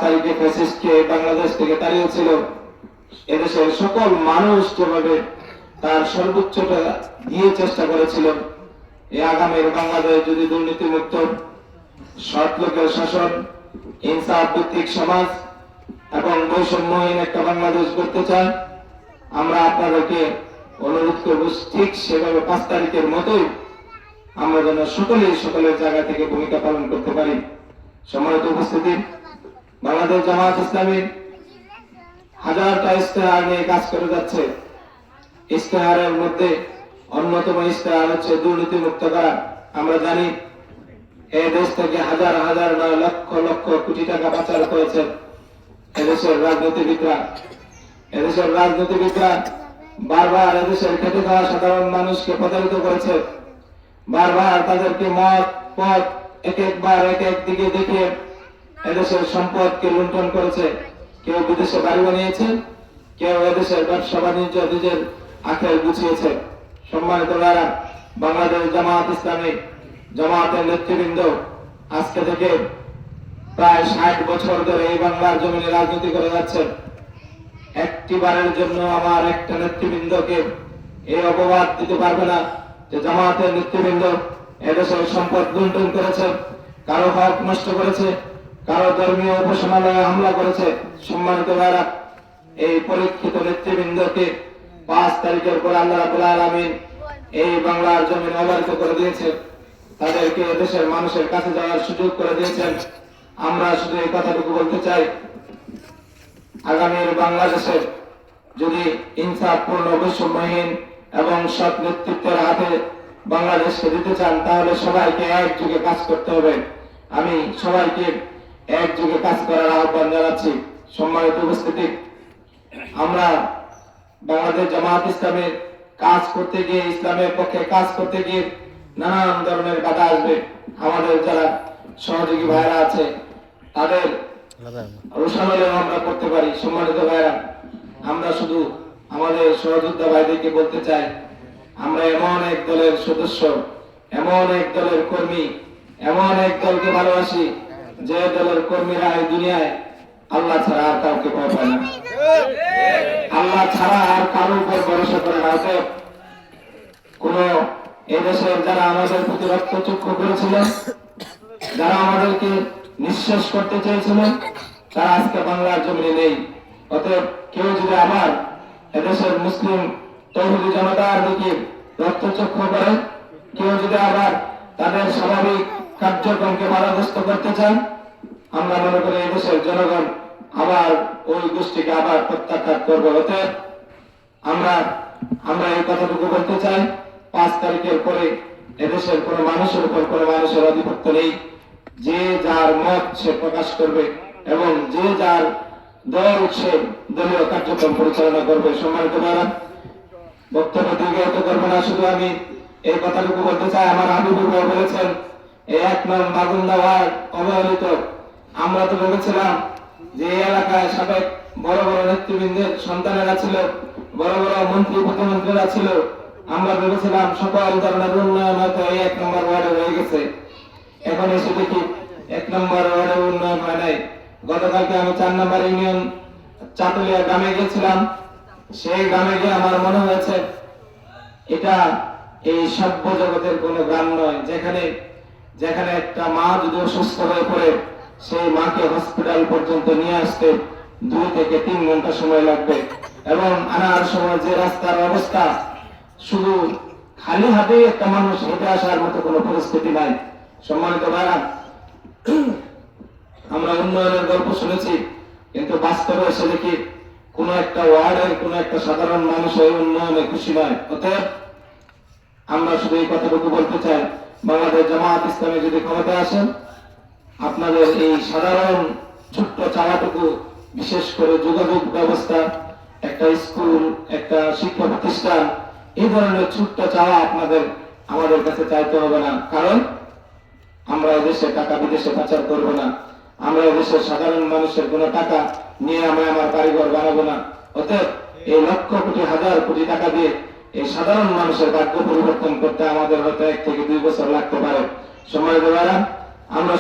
তারিখে ফ্যাসিস্টকে বাংলাদেশ থেকে তাড়িয়েছিল, এদেশের সকল মানুষ যেভাবে তার সর্বোচ্চটা দিয়ে চেষ্টা করেছিল, এই আগামীর বাংলাদেশ যদি দুর্নীতিমুক্ত, সৎ লোকের শাসন, ইনসাফ ভিত্তিক সমাজ এবং বৈষম্যহীন একটা বাংলাদেশ করতে চায়, আমরা আপনাদেরকে অনুরোধ করব ঠিক সেভাবে 5 তারিখের মতোই আমরা যেন সকলের জায়গা থেকে ভূমিকা পালন করতে পারি। সম্মানিত উপস্থিতি, বাংলাদেশ জামায়াত ইসলামী হাজারটা ইশতেহার নিয়ে কাজ করে যাচ্ছে। ইশতেহারের মধ্যে অন্যতম ইশতেহার হচ্ছে দুর্নীতি মুক্ত করা। আমরা জানি এই দেশ থেকে হাজার হাজার নয় লক্ষ লক্ষ কোটি টাকা পাচার করেছে এদেশের রাজনীতিবিদরা বারবার এদেশের খেটে খাওয়া সাধারণ মানুষকে প্রতারিত করেছে। বারবার তাদেরকে মত পথ এক এক দিকে দেখিয়ে এদেশের সম্পদকে লুণ্ঠন করেছে। কেউ বিদেশে বাড়ি বানিয়েছে, কেউ এদেশের ব্যবসা বাণিজ্য নিজের আখের গুছিয়েছে। সম্মানিত ভাইরা, বাংলাদেশ জামায়াত ইসলামী জামায়াতের নেতৃবৃন্দ আজকে থেকে প্রায় 60 বছর ধরে এই বাংলার জমিনে রাজনীতি করে যাচ্ছে। একটিবারের জন্য আমার একটা নেতৃবৃন্দকে এই অপবাদ দিতে পারবে না যে জামায়াতের নেতৃবৃন্দ এদেশের সম্পদ লুণ্ঠন করেছে, কারো হক নষ্ট করেছে, কারো ধর্মীয় উপাসনালয়ে হামলা করেছে। সম্মানিত ভাইরা, এই পরীক্ষিত নেতৃবৃন্দকে 5 তারিখের পর আল্লাহ রাব্বুল আলামিন এই বাংলার জমিন অবারিত করে দিয়েছে, তাদেরকে দেশের মানুষের কাছে যাওয়ার সুযোগ করে দিয়েছেন। আমরা শুধু এই কথাটুকু বলতে চাই, আগামীর বাংলাদেশে যদি ইনসাফপূর্ণ, বৈষম্যহীন এবং সৎ নেতৃত্বের হাতে বাংলাদেশকে দিতে চান, তাহলে সবাইকে একযোগে কাজ করতে হবে। আমি সবাইকে একযোগে কাজ করার আহ্বান জানাচ্ছি। সম্মানিত উপস্থিতি, আমরা বাংলাদেশ জামায়াত ইসলামের কাজ করতে গিয়ে, ইসলামের পক্ষে কাজ করতে গিয়ে নানান ধরনের বাধা আসবে। আমাদের যারা সহযোগী ভাইরা আছে তাদের রোষানলেও আমরা করতে পারি। সম্মানিত ভাইরা, আমরা শুধু আমাদের সহযোদ্ধা ভাইদেরকে বলতে চাই, আমরা এমন এক দলের সদস্য, এমন এক দলের কর্মী, এমন এক দলকে ভালোবাসি যে দলের কর্মীরা এই দুনিয়ায় আল্লাহ ছাড়া আর কাউকে ভয় পায় না, আল্লাহ ছাড়া আর কারোর উপর ভরসা করে না। কোন এদেশের যারা আমাদের প্রতি রক্তচক্ষু করেছিলেন, যারা আমাদেরকে নিঃশ্বাস করতে চেয়েছিলেন, তারা আজকে বাংলার জমিনে নেই। অতএব কেউ যদি আবার এদেশের মুসলিম তৌহিদি জনতার দিকে রক্তচক্ষু করে, কেউ যদি আবার তাদের স্বাভাবিক কার্যক্রমকে বাধাগ্রস্ত করতে চান, আমরা মনে করি এদেশের জনগণ আবার ওই গোষ্ঠীকে আবার প্রত্যাখ্যান করবে। অতএব আমরা এই কথাটুকু বলতে চাই, 5 তারিখের পরে এদেশের কোন মানুষের উপর কোন মানুষের আধিপত্য নেই। যে যার মত সে প্রকাশ করবে এবং যে যার দল সে দলীয় কার্যক্রম পরিচালনা করবে। সম্মানিত ভাইরা, বক্তব্য দীর্ঘায়িত করবো না, শুধু আমি এই কথাটুকু বলতে চাই, আমার হাবিবুর ভাই বলেছেন এই 1 নং বাগুন্দা ওয়ার্ড অবহেলিত। আমরা তো ভেবেছিলাম যে এই এলাকায় সাবেক বড় বড় নেতৃবৃন্দের সন্তানেরা ছিল, বড় বড় মন্ত্রী প্রতিমন্ত্রীরা ছিল। আমরা ভেবেছিলাম সকল ধরনের উন্নয়ন হয়তো এই 1 নম্বর ওয়ার্ডে হয়ে গেছে। এখন এসে দেখি 1 নম্বর ওয়ার্ডে উন্নয়ন হয় নাই। গতকালকে আমি 4 নম্বর ইউনিয়ন চাতুলিয়া গ্রামে গেছিলাম। সেই গ্রামে গিয়ে আমার মনে হয়েছে এটা এই সভ্য জগতের কোন গ্রাম নয়, যেখানে একটা মা যদি অসুস্থ হয়ে পড়ে, সেই মাকে হসপিটাল পর্যন্ত নিয়ে আসতে 2 থেকে 3 ঘন্টা সময় লাগবে, এবং আনার সময় যে রাস্তার অবস্থা, শুধু খালি হাতে একটা মানুষ হেঁটে আসার মতো কোনো পরিস্থিতি নাই। সম্মানিত ভাইরা, আমরা উন্নয়নের গল্প শুনেছি, কিন্তু বাস্তবে এসে দেখি কোন একটা ওয়ার্ডের কোন একটা সাধারণ মানুষ এই উন্নয়নে খুশি নয়। অতএব আমরা শুধু এই কথাটুকু বলতে চাই, বাংলাদেশ জামায়াত ইসলামী যদি ক্ষমতায় আসেন, আপনাদের এই সাধারণ ছোট্ট চাওয়াটুকু, বিশেষ করে যোগাযোগ ব্যবস্থা, একটা স্কুল, একটা শিক্ষা প্রতিষ্ঠান, এই ধরনের ছোট্ট চাওয়া আমাদের কাছে চাইতে হবে না। কারণ আমরা এদেশে টাকা বিদেশে পাচার করবো না, আমরা এদেশের সাধারণ মানুষের কোনো টাকা নিয়ে আমি আমার কারিগর বানাবো না। অতএব এই লক্ষ কোটি হাজার কোটি টাকা দিয়ে এই সাধারণ মানুষের ভাগ্য পরিবর্তন করতে আমাদের হয়তো 1 থেকে 2 বছর লাগতে পারে। সম্মানিত ভাইরা, আমরা